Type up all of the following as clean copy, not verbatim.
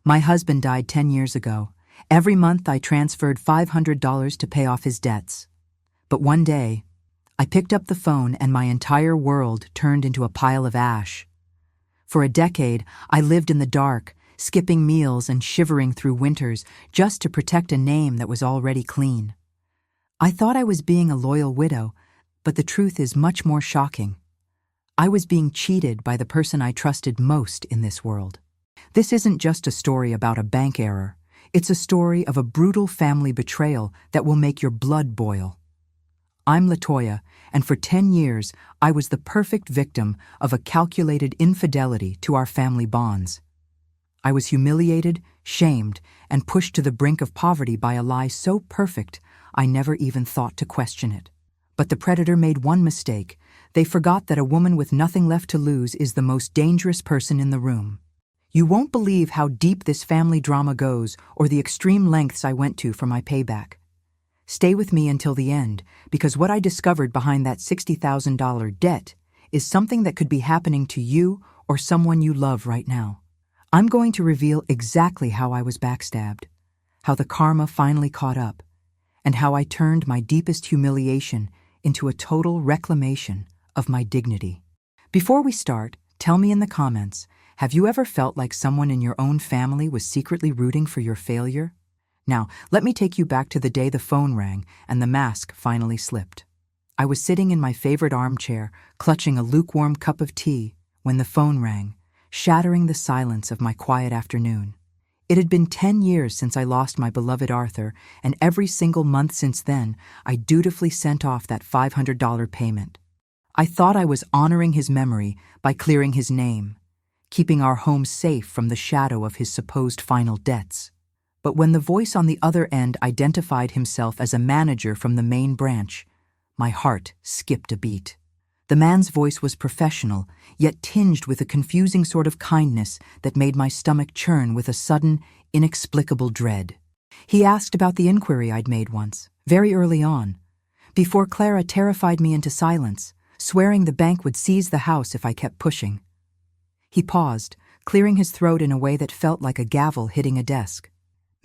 My husband died 10 years ago. Every month I transferred $500 to pay off his debts. But one day, I picked up the phone and my entire world turned into a pile of ash. For a decade, I lived in the dark, skipping meals and shivering through winters just to protect a name that was already clean. I thought I was being a loyal widow, but the truth is much more shocking. I was being cheated by the person I trusted most in this world. This isn't just a story about a bank error. It's a story of a brutal family betrayal that will make your blood boil. I'm Latoya, and for 10 years, I was the perfect victim of a calculated infidelity to our family bonds. I was humiliated, shamed, and pushed to the brink of poverty by a lie so perfect I never even thought to question it. But the predator made one mistake. They forgot that a woman with nothing left to lose is the most dangerous person in the room. You won't believe how deep this family drama goes or the extreme lengths I went to for my payback. Stay with me until the end, because what I discovered behind that $60,000 debt is something that could be happening to you or someone you love right now. I'm going to reveal exactly how I was backstabbed, how the karma finally caught up, and how I turned my deepest humiliation into a total reclamation of my dignity. Before we start, tell me in the comments, have you ever felt like someone in your own family was secretly rooting for your failure? Now, let me take you back to the day the phone rang and the mask finally slipped. I was sitting in my favorite armchair, clutching a lukewarm cup of tea, when the phone rang, shattering the silence of my quiet afternoon. It had been 10 years since I lost my beloved Arthur, and every single month since then, I dutifully sent off that $500 payment. I thought I was honoring his memory by clearing his name, keeping our home safe from the shadow of his supposed final debts. But when the voice on the other end identified himself as a manager from the main branch, my heart skipped a beat. The man's voice was professional, yet tinged with a confusing sort of kindness that made my stomach churn with a sudden, inexplicable dread. He asked about the inquiry I'd made once, very early on, before Clara terrified me into silence, swearing the bank would seize the house if I kept pushing. He paused, clearing his throat in a way that felt like a gavel hitting a desk.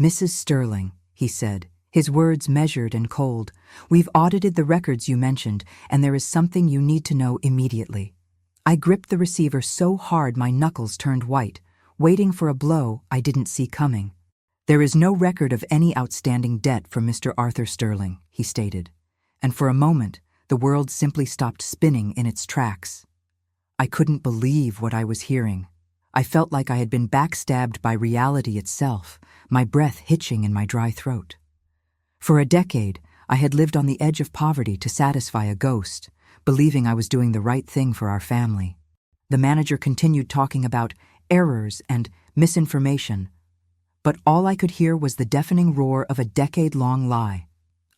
"Mrs. Sterling," he said, his words measured and cold, "we've audited the records you mentioned, and there is something you need to know immediately." I gripped the receiver so hard my knuckles turned white, waiting for a blow I didn't see coming. "There is no record of any outstanding debt from Mr. Arthur Sterling," he stated, and for a moment, the world simply stopped spinning in its tracks. I couldn't believe what I was hearing. I felt like I had been backstabbed by reality itself, my breath hitching in my dry throat. For a decade, I had lived on the edge of poverty to satisfy a ghost, believing I was doing the right thing for our family. The manager continued talking about errors and misinformation, but all I could hear was the deafening roar of a decade-long lie.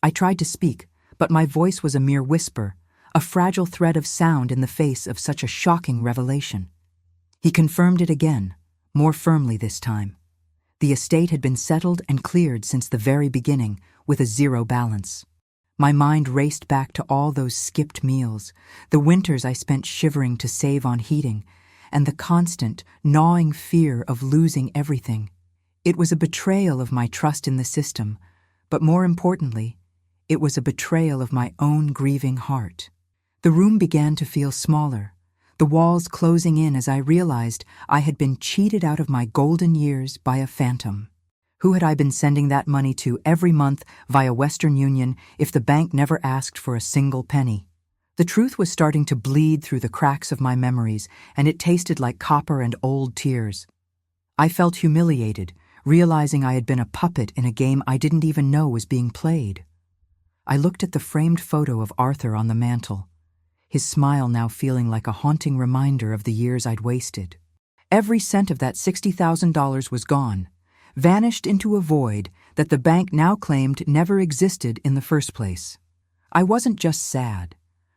I tried to speak, but my voice was a mere whisper, a fragile thread of sound in the face of such a shocking revelation. He confirmed it again, more firmly this time. The estate had been settled and cleared since the very beginning, with a zero balance. My mind raced back to all those skipped meals, the winters I spent shivering to save on heating, and the constant, gnawing fear of losing everything. It was a betrayal of my trust in the system, but more importantly, it was a betrayal of my own grieving heart. The room began to feel smaller, the walls closing in as I realized I had been cheated out of my golden years by a phantom. Who had I been sending that money to every month via Western Union if the bank never asked for a single penny? The truth was starting to bleed through the cracks of my memories, and it tasted like copper and old tears. I felt humiliated, realizing I had been a puppet in a game I didn't even know was being played. I looked at the framed photo of Arthur on the mantel, his smile now feeling like a haunting reminder of the years I'd wasted. Every cent of that $60,000 was gone, vanished into a void that the bank now claimed never existed in the first place. I wasn't just sad.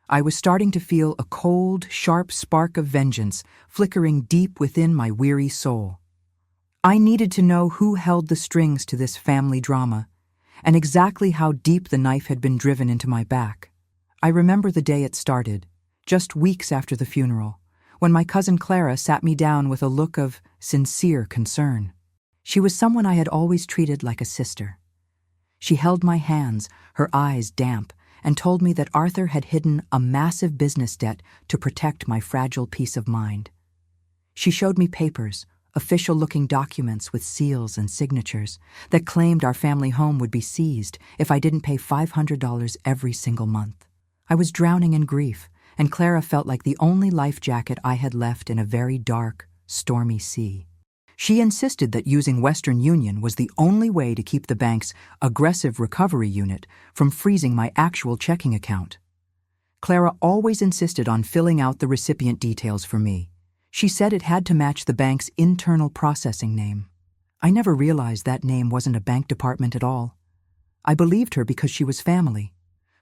I was starting to feel a cold, sharp spark of vengeance flickering deep within my weary soul. I needed to know who held the strings to this family drama, and exactly how deep the knife had been driven into my back. I remember the day it started, just weeks after the funeral, when my cousin Clara sat me down with a look of sincere concern. She was someone I had always treated like a sister. She held my hands, her eyes damp, and told me that Arthur had hidden a massive business debt to protect my fragile peace of mind. She showed me papers, official-looking documents with seals and signatures, that claimed our family home would be seized if I didn't pay $500 every single month. I was drowning in grief, and Clara felt like the only life jacket I had left in a very dark, stormy sea. She insisted that using Western Union was the only way to keep the bank's aggressive recovery unit from freezing my actual checking account. Clara always insisted on filling out the recipient details for me. She said it had to match the bank's internal processing name. I never realized that name wasn't a bank department at all. I believed her because she was family.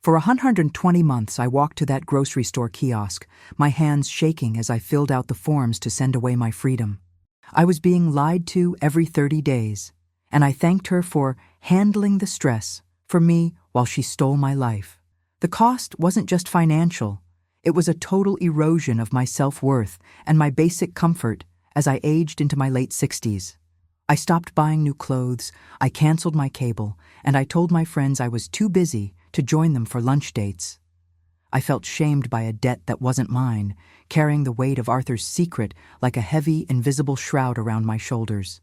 For 120 months, I walked to that grocery store kiosk, my hands shaking as I filled out the forms to send away my freedom. I was being lied to every 30 days, and I thanked her for handling the stress for me while she stole my life. The cost wasn't just financial. It was a total erosion of my self-worth and my basic comfort as I aged into my late 60s. I stopped buying new clothes, I canceled my cable, and I told my friends I was too busy to join them for lunch dates. I felt shamed by a debt that wasn't mine, carrying the weight of Arthur's secret like a heavy, invisible shroud around my shoulders.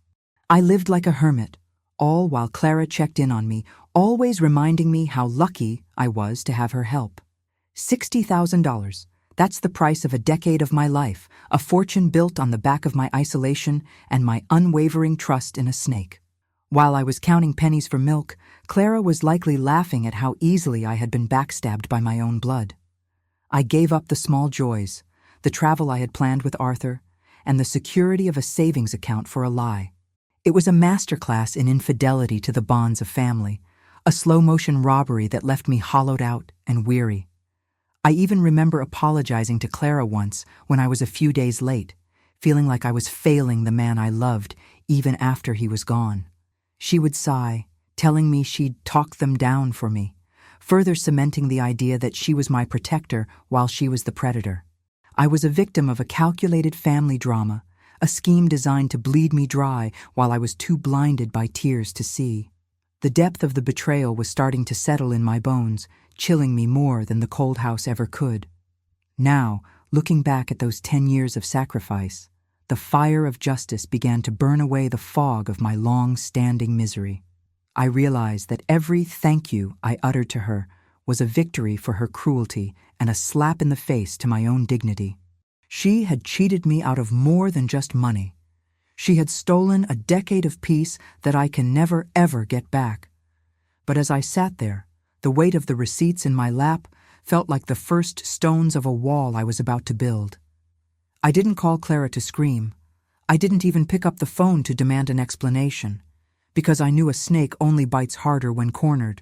I lived like a hermit, all while Clara checked in on me, always reminding me how lucky I was to have her help. $60,000. That's the price of a decade of my life, a fortune built on the back of my isolation and my unwavering trust in a snake. While I was counting pennies for milk, Clara was likely laughing at how easily I had been backstabbed by my own blood. I gave up the small joys, the travel I had planned with Arthur, and the security of a savings account for a lie. It was a masterclass in infidelity to the bonds of family, a slow-motion robbery that left me hollowed out and weary. I even remember apologizing to Clara once when I was a few days late, feeling like I was failing the man I loved even after he was gone. She would sigh, telling me she'd talk them down for me, further cementing the idea that she was my protector while she was the predator. I was a victim of a calculated family drama, a scheme designed to bleed me dry while I was too blinded by tears to see. The depth of the betrayal was starting to settle in my bones, chilling me more than the cold house ever could. Now, looking back at those 10 years of sacrifice, the fire of justice began to burn away the fog of my long-standing misery. I realized that every thank you I uttered to her was a victory for her cruelty and a slap in the face to my own dignity. She had cheated me out of more than just money. She had stolen a decade of peace that I can never, ever get back. But as I sat there, the weight of the receipts in my lap felt like the first stones of a wall I was about to build. I didn't call Clara to scream. I didn't even pick up the phone to demand an explanation, because I knew a snake only bites harder when cornered.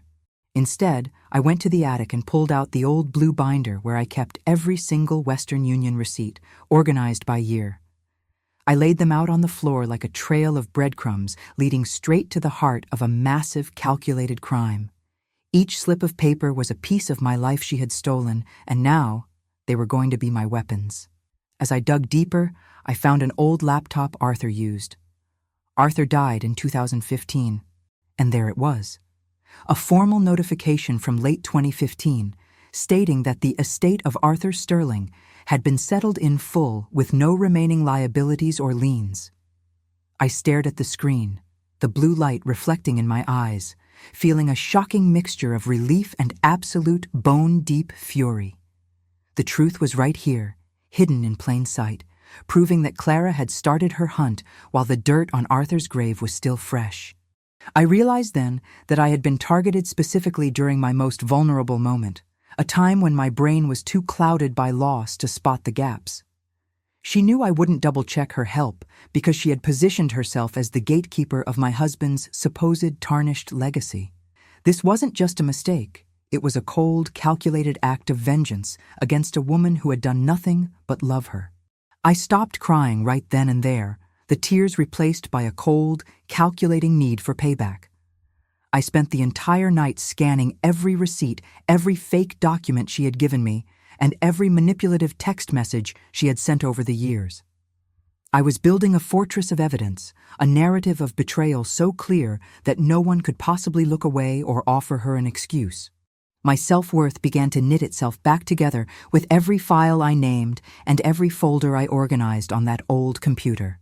Instead, I went to the attic and pulled out the old blue binder where I kept every single Western Union receipt, organized by year. I laid them out on the floor like a trail of breadcrumbs leading straight to the heart of a massive, calculated crime. Each slip of paper was a piece of my life she had stolen, and now they were going to be my weapons. As I dug deeper, I found an old laptop Arthur used. Arthur died in 2015, and there it was. A formal notification from late 2015 stating that the estate of Arthur Sterling had been settled in full with no remaining liabilities or liens. I stared at the screen, the blue light reflecting in my eyes, feeling a shocking mixture of relief and absolute bone-deep fury. The truth was right here, hidden in plain sight, proving that Clara had started her hunt while the dirt on Arthur's grave was still fresh. I realized then that I had been targeted specifically during my most vulnerable moment, a time when my brain was too clouded by loss to spot the gaps. She knew I wouldn't double-check her help because she had positioned herself as the gatekeeper of my husband's supposed tarnished legacy. This wasn't just a mistake. It was a cold, calculated act of vengeance against a woman who had done nothing but love her. I stopped crying right then and there, the tears replaced by a cold, calculating need for payback. I spent the entire night scanning every receipt, every fake document she had given me, and every manipulative text message she had sent over the years. I was building a fortress of evidence, a narrative of betrayal so clear that no one could possibly look away or offer her an excuse. My self-worth began to knit itself back together with every file I named and every folder I organized on that old computer.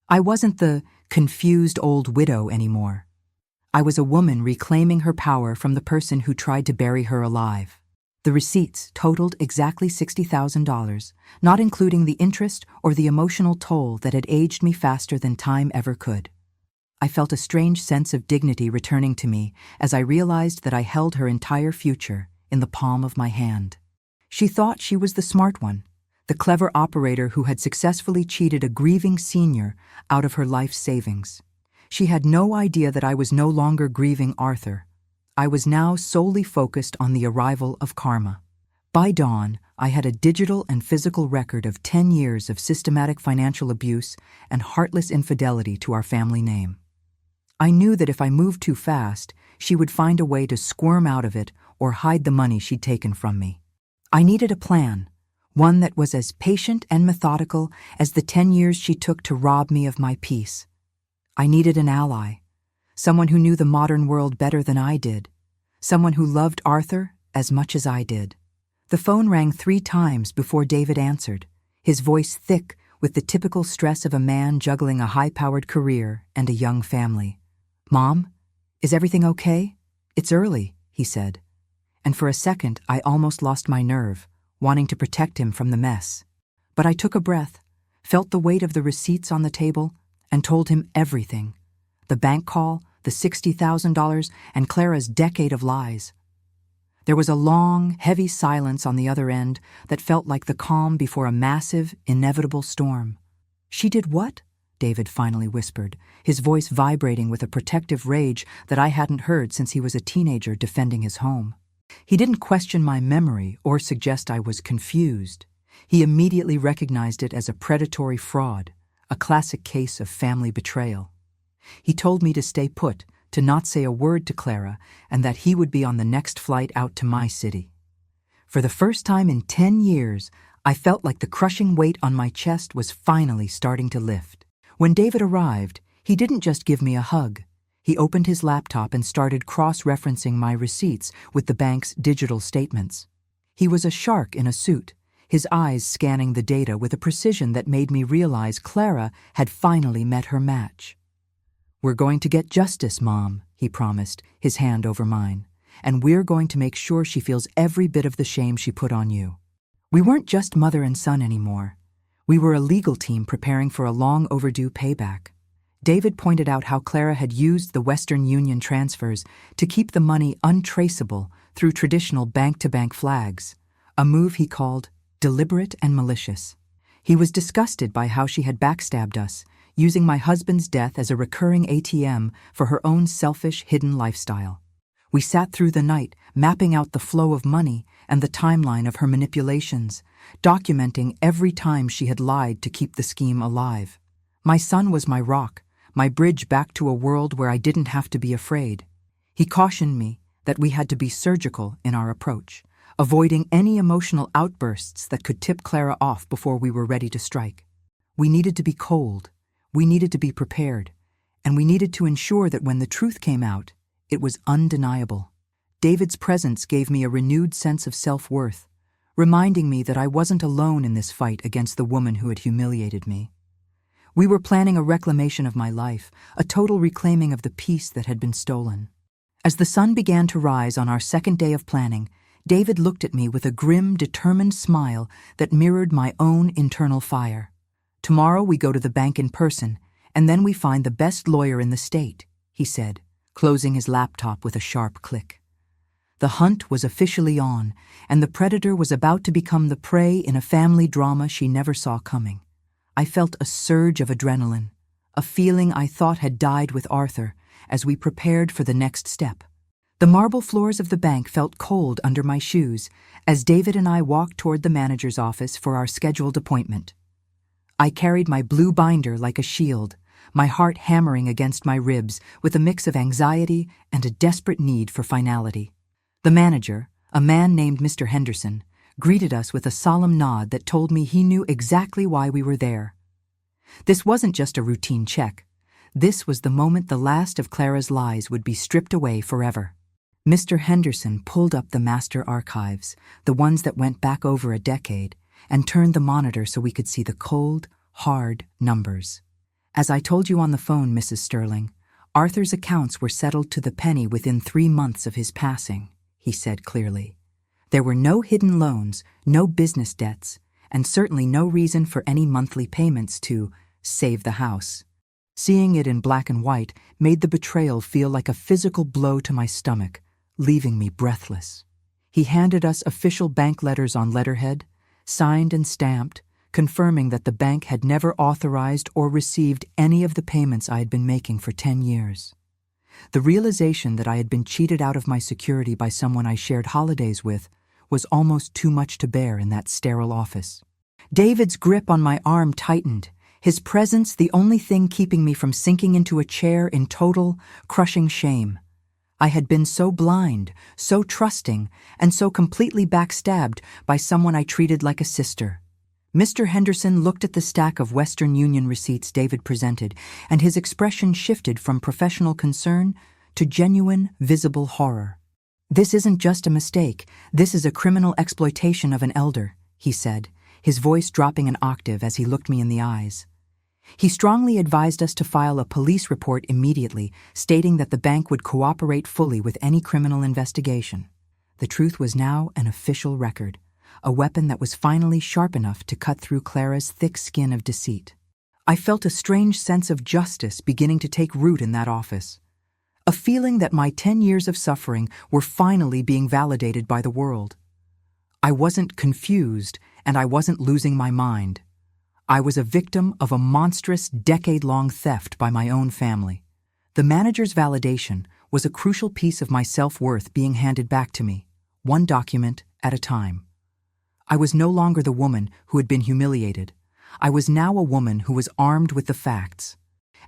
I wasn't the confused old widow anymore. I was a woman reclaiming her power from the person who tried to bury her alive. The receipts totaled exactly $60,000, not including the interest or the emotional toll that had aged me faster than time ever could. I felt a strange sense of dignity returning to me as I realized that I held her entire future in the palm of my hand. She thought she was the smart one, the clever operator who had successfully cheated a grieving senior out of her life's savings. She had no idea that I was no longer grieving Arthur. I was now solely focused on the arrival of karma. By dawn, I had a digital and physical record of 10 years of systematic financial abuse and heartless infidelity to our family name. I knew that if I moved too fast, she would find a way to squirm out of it or hide the money she'd taken from me. I needed a plan, one that was as patient and methodical as the 10 years she took to rob me of my peace. I needed an ally, someone who knew the modern world better than I did, someone who loved Arthur as much as I did. The phone rang 3 times before David answered, his voice thick with the typical stress of a man juggling a high-powered career and a young family. "Mom, is everything okay? It's early," he said. And for a second, I almost lost my nerve, wanting to protect him from the mess. But I took a breath, felt the weight of the receipts on the table, and told him everything. The bank call, the $60,000, and Clara's decade of lies. There was a long, heavy silence on the other end that felt like the calm before a massive, inevitable storm. "She did what?" David finally whispered, his voice vibrating with a protective rage that I hadn't heard since he was a teenager defending his home. He didn't question my memory or suggest I was confused. He immediately recognized it as a predatory fraud, a classic case of family betrayal. He told me to stay put, to not say a word to Clara, and that he would be on the next flight out to my city. For the first time in 10 years, I felt like the crushing weight on my chest was finally starting to lift. When David arrived, he didn't just give me a hug. He opened his laptop and started cross-referencing my receipts with the bank's digital statements. He was a shark in a suit, his eyes scanning the data with a precision that made me realize Clara had finally met her match. "We're going to get justice, Mom," he promised, his hand over mine. "And we're going to make sure she feels every bit of the shame she put on you." We weren't just mother and son anymore. We were a legal team preparing for a long overdue payback. David pointed out how Clara had used the Western Union transfers to keep the money untraceable through traditional bank-to-bank flags, a move he called deliberate and malicious. He was disgusted by how she had backstabbed us, using my husband's death as a recurring ATM for her own selfish, hidden lifestyle. We sat through the night, mapping out the flow of money and the timeline of her manipulations, documenting every time she had lied to keep the scheme alive. My son was my rock, my bridge back to a world where I didn't have to be afraid. He cautioned me that we had to be surgical in our approach, avoiding any emotional outbursts that could tip Clara off before we were ready to strike. We needed to be cold, we needed to be prepared, and we needed to ensure that when the truth came out, it was undeniable. David's presence gave me a renewed sense of self-worth, reminding me that I wasn't alone in this fight against the woman who had humiliated me. We were planning a reclamation of my life, a total reclaiming of the peace that had been stolen. As the sun began to rise on our second day of planning, David looked at me with a grim, determined smile that mirrored my own internal fire. "Tomorrow we go to the bank in person, and then we find the best lawyer in the state," he said, closing his laptop with a sharp click. The hunt was officially on, and the predator was about to become the prey in a family drama she never saw coming. I felt a surge of adrenaline, a feeling I thought had died with Arthur, as we prepared for the next step. The marble floors of the bank felt cold under my shoes as David and I walked toward the manager's office for our scheduled appointment. I carried my blue binder like a shield, my heart hammering against my ribs with a mix of anxiety and a desperate need for finality. The manager, a man named Mr. Henderson, greeted us with a solemn nod that told me he knew exactly why we were there. This wasn't just a routine check. This was the moment the last of Clara's lies would be stripped away forever. Mr. Henderson pulled up the master archives, the ones that went back over a decade, and turned the monitor so we could see the cold, hard numbers. As I told you on the phone, Mrs. Sterling, Arthur's accounts were settled to the penny within 3 months of his passing, he said clearly. There were no hidden loans, no business debts, and certainly no reason for any monthly payments to save the house. Seeing it in black and white made the betrayal feel like a physical blow to my stomach, leaving me breathless. He handed us official bank letters on letterhead, signed and stamped, confirming that the bank had never authorized or received any of the payments I had been making for 10 years. The realization that I had been cheated out of my security by someone I shared holidays with was almost too much to bear in that sterile office. David's grip on my arm tightened, his presence the only thing keeping me from sinking into a chair in total, crushing shame. I had been so blind, so trusting, and so completely backstabbed by someone I treated like a sister. Mr. Henderson looked at the stack of Western Union receipts David presented, and his expression shifted from professional concern to genuine, visible horror. "This isn't just a mistake. This is a criminal exploitation of an elder," he said, his voice dropping an octave as he looked me in the eyes. He strongly advised us to file a police report immediately, stating that the bank would cooperate fully with any criminal investigation. The truth was now an official record, a weapon that was finally sharp enough to cut through Clara's thick skin of deceit. I felt a strange sense of justice beginning to take root in that office, a feeling that my 10 years of suffering were finally being validated by the world. I wasn't confused, and I wasn't losing my mind. I was a victim of a monstrous, decade-long theft by my own family. The manager's validation was a crucial piece of my self-worth being handed back to me, one document at a time. I was no longer the woman who had been humiliated. I was now a woman who was armed with the facts.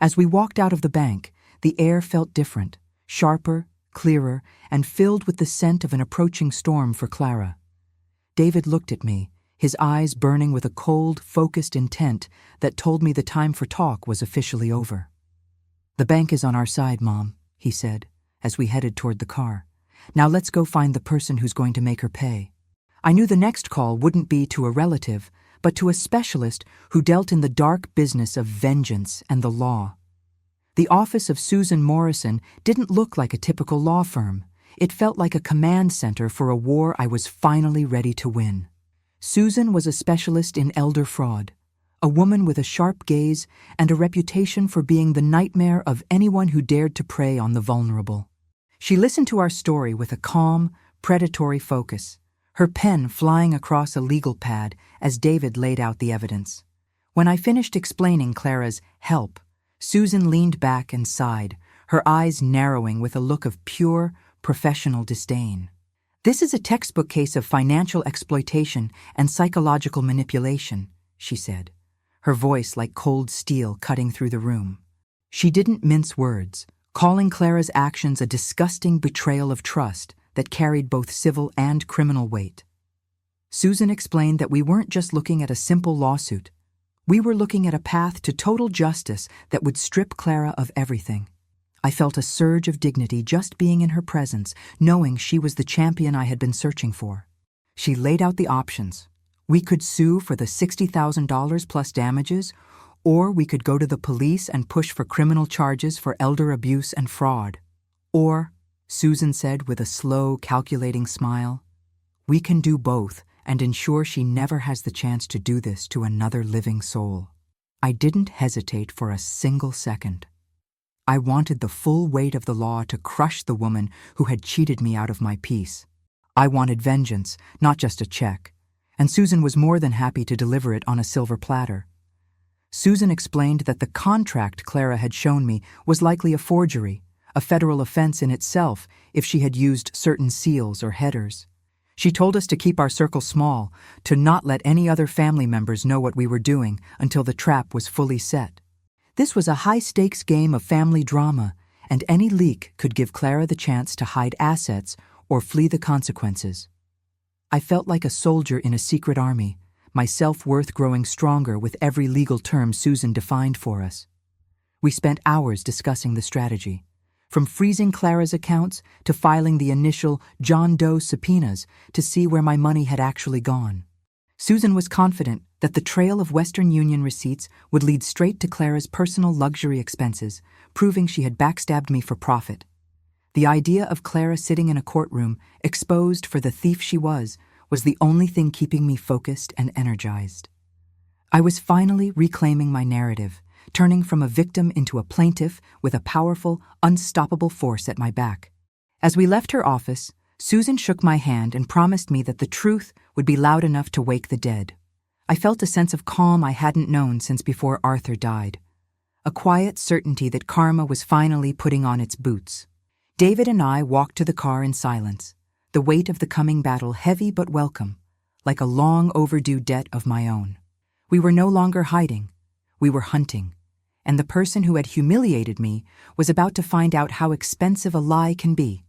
As we walked out of the bank, the air felt different, sharper, clearer, and filled with the scent of an approaching storm for Clara. David looked at me, his eyes burning with a cold, focused intent that told me the time for talk was officially over. "The bank is on our side, Mom," he said, as we headed toward the car. "Now let's go find the person who's going to make her pay." I knew the next call wouldn't be to a relative, but to a specialist who dealt in the dark business of vengeance and the law. The office of Susan Morrison didn't look like a typical law firm. It felt like a command center for a war I was finally ready to win. Susan was a specialist in elder fraud, a woman with a sharp gaze and a reputation for being the nightmare of anyone who dared to prey on the vulnerable. She listened to our story with a calm, predatory focus, her pen flying across a legal pad as David laid out the evidence. When I finished explaining Clara's help, Susan leaned back and sighed, her eyes narrowing with a look of pure, professional disdain. "This is a textbook case of financial exploitation and psychological manipulation," she said, her voice like cold steel cutting through the room. She didn't mince words, calling Clara's actions a disgusting betrayal of trust that carried both civil and criminal weight. Susan explained that we weren't just looking at a simple lawsuit. We were looking at a path to total justice that would strip Clara of everything. I felt a surge of dignity just being in her presence, knowing she was the champion I had been searching for. She laid out the options. We could sue for the $60,000 plus damages, or we could go to the police and push for criminal charges for elder abuse and fraud. Or, Susan said with a slow, calculating smile, we can do both and ensure she never has the chance to do this to another living soul. I didn't hesitate for a single second. I wanted the full weight of the law to crush the woman who had cheated me out of my peace. I wanted vengeance, not just a check, and Susan was more than happy to deliver it on a silver platter. Susan explained that the contract Clara had shown me was likely a forgery, a federal offense in itself if she had used certain seals or headers. She told us to keep our circle small, to not let any other family members know what we were doing until the trap was fully set. This was a high-stakes game of family drama, and any leak could give Clara the chance to hide assets or flee the consequences. I felt like a soldier in a secret army, my self-worth growing stronger with every legal term Susan defined for us. We spent hours discussing the strategy, from freezing Clara's accounts to filing the initial John Doe subpoenas to see where my money had actually gone. Susan was confident that the trail of Western Union receipts would lead straight to Clara's personal luxury expenses, proving she had backstabbed me for profit. The idea of Clara sitting in a courtroom, exposed for the thief she was the only thing keeping me focused and energized. I was finally reclaiming my narrative, turning from a victim into a plaintiff with a powerful, unstoppable force at my back. As we left her office, Susan shook my hand and promised me that the truth would be loud enough to wake the dead. I felt a sense of calm I hadn't known since before Arthur died. A quiet certainty that karma was finally putting on its boots. David and I walked to the car in silence, the weight of the coming battle heavy but welcome, like a long overdue debt of my own. We were no longer hiding, we were hunting, and the person who had humiliated me was about to find out how expensive a lie can be.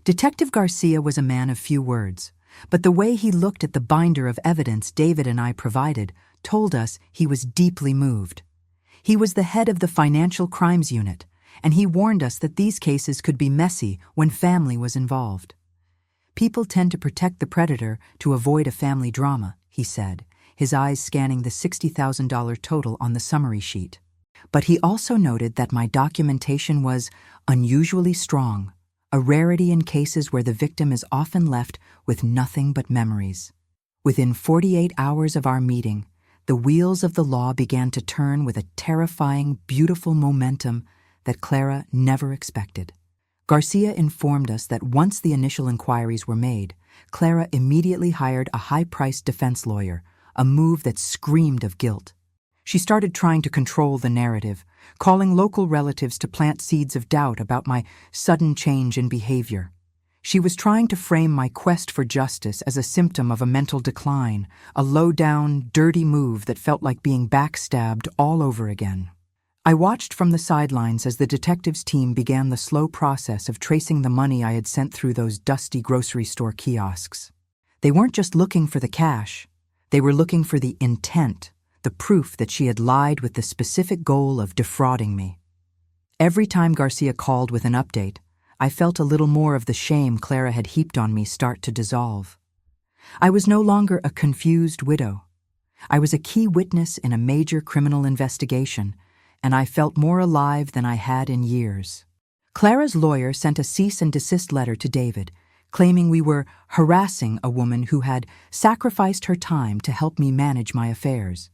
Detective Garcia was a man of few words, but the way he looked at the binder of evidence David and I provided told us he was deeply moved. He was the head of the Financial Crimes Unit, and he warned us that these cases could be messy when family was involved. People tend to protect the predator to avoid a family drama, he said, his eyes scanning the $60,000 total on the summary sheet. But he also noted that my documentation was unusually strong, a rarity in cases where the victim is often left with nothing but memories. Within 48 hours of our meeting, the wheels of the law began to turn with a terrifying, beautiful momentum that Clara never expected. Garcia informed us that once the initial inquiries were made, Clara immediately hired a high-priced defense lawyer, a move that screamed of guilt. She started trying to control the narrative, calling local relatives to plant seeds of doubt about my sudden change in behavior. She was trying to frame my quest for justice as a symptom of a mental decline, a low-down, dirty move that felt like being backstabbed all over again. I watched from the sidelines as the detectives' team began the slow process of tracing the money I had sent through those dusty grocery store kiosks. They weren't just looking for the cash. They were looking for the intent, the proof that she had lied with the specific goal of defrauding me. Every time Garcia called with an update, I felt a little more of the shame Clara had heaped on me start to dissolve. I was no longer a confused widow. I was a key witness in a major criminal investigation, and I felt more alive than I had in years. Clara's lawyer sent a cease and desist letter to David, claiming we were harassing a woman who had sacrificed her time to help me manage my affairs.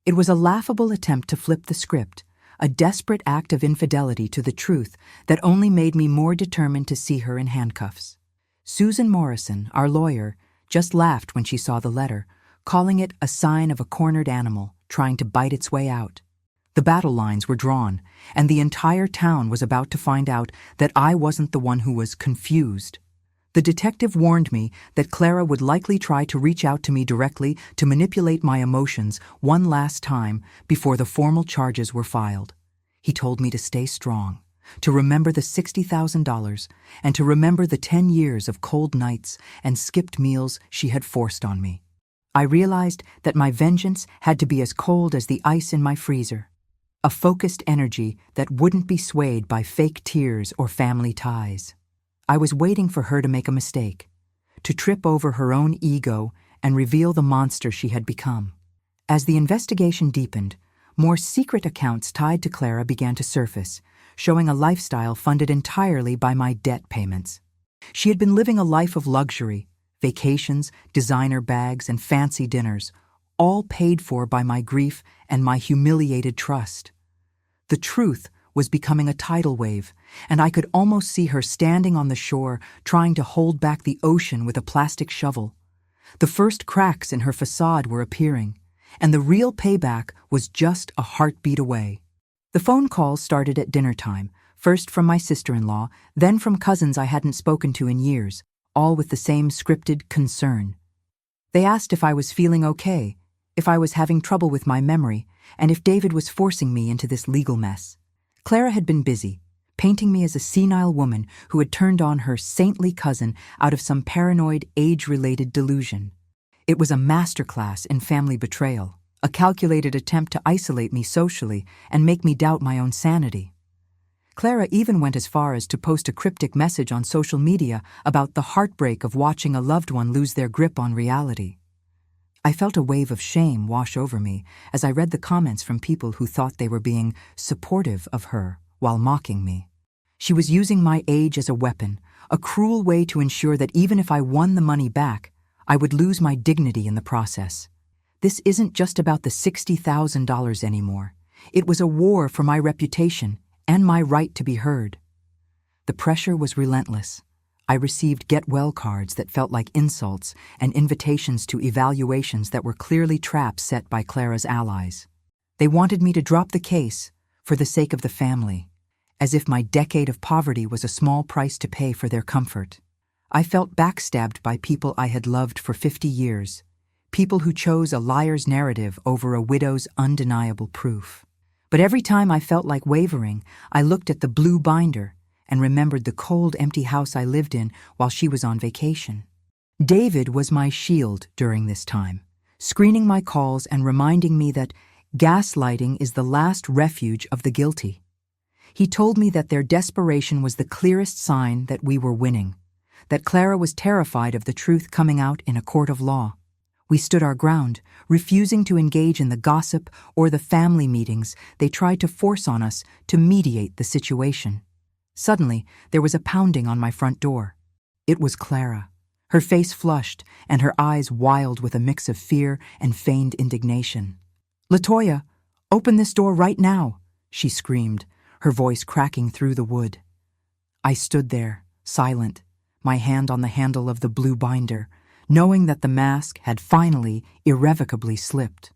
It was a laughable attempt to flip the script, a desperate act of infidelity to the truth that only made me more determined to see her in handcuffs. Susan Morrison, our lawyer, just laughed when she saw the letter, calling it a sign of a cornered animal trying to bite its way out. The battle lines were drawn, and the entire town was about to find out that I wasn't the one who was confused. The detective warned me that Clara would likely try to reach out to me directly to manipulate my emotions one last time before the formal charges were filed. He told me to stay strong, to remember the $60,000, and to remember the 10 years of cold nights and skipped meals she had forced on me. I realized that my vengeance had to be as cold as the ice in my freezer. A focused energy that wouldn't be swayed by fake tears or family ties. I was waiting for her to make a mistake, to trip over her own ego and reveal the monster she had become. As the investigation deepened, more secret accounts tied to Clara began to surface, showing a lifestyle funded entirely by my debt payments. She had been living a life of luxury, vacations, designer bags, and fancy dinners, all paid for by my grief and my humiliated trust. The truth was becoming a tidal wave, and I could almost see her standing on the shore trying to hold back the ocean with a plastic shovel. The first cracks in her facade were appearing, and the real payback was just a heartbeat away. The phone calls started at dinner time, first from my sister-in-law, then from cousins I hadn't spoken to in years, all with the same scripted concern. They asked if I was feeling okay, if I was having trouble with my memory, and if David was forcing me into this legal mess. Clara had been busy, painting me as a senile woman who had turned on her saintly cousin out of some paranoid, age-related delusion. It was a masterclass in family betrayal, a calculated attempt to isolate me socially and make me doubt my own sanity. Clara even went as far as to post a cryptic message on social media about the heartbreak of watching a loved one lose their grip on reality. I felt a wave of shame wash over me as I read the comments from people who thought they were being supportive of her while mocking me. She was using my age as a weapon, a cruel way to ensure that even if I won the money back, I would lose my dignity in the process. This isn't just about the $60,000 anymore. It was a war for my reputation and my right to be heard. The pressure was relentless. I received get-well cards that felt like insults and invitations to evaluations that were clearly traps set by Clara's allies. They wanted me to drop the case for the sake of the family, as if my decade of poverty was a small price to pay for their comfort. I felt backstabbed by people I had loved for 50 years, people who chose a liar's narrative over a widow's undeniable proof. But every time I felt like wavering, I looked at the blue binder and remembered the cold, empty house I lived in while she was on vacation. David was my shield during this time, screening my calls and reminding me that gaslighting is the last refuge of the guilty. He told me that their desperation was the clearest sign that we were winning, that Clara was terrified of the truth coming out in a court of law. We stood our ground, refusing to engage in the gossip or the family meetings they tried to force on us to mediate the situation. Suddenly, there was a pounding on my front door. It was Clara, her face flushed and her eyes wild with a mix of fear and feigned indignation. "Latoya, open this door right now," she screamed, her voice cracking through the wood. I stood there, silent, my hand on the handle of the blue binder, knowing that the mask had finally, irrevocably slipped.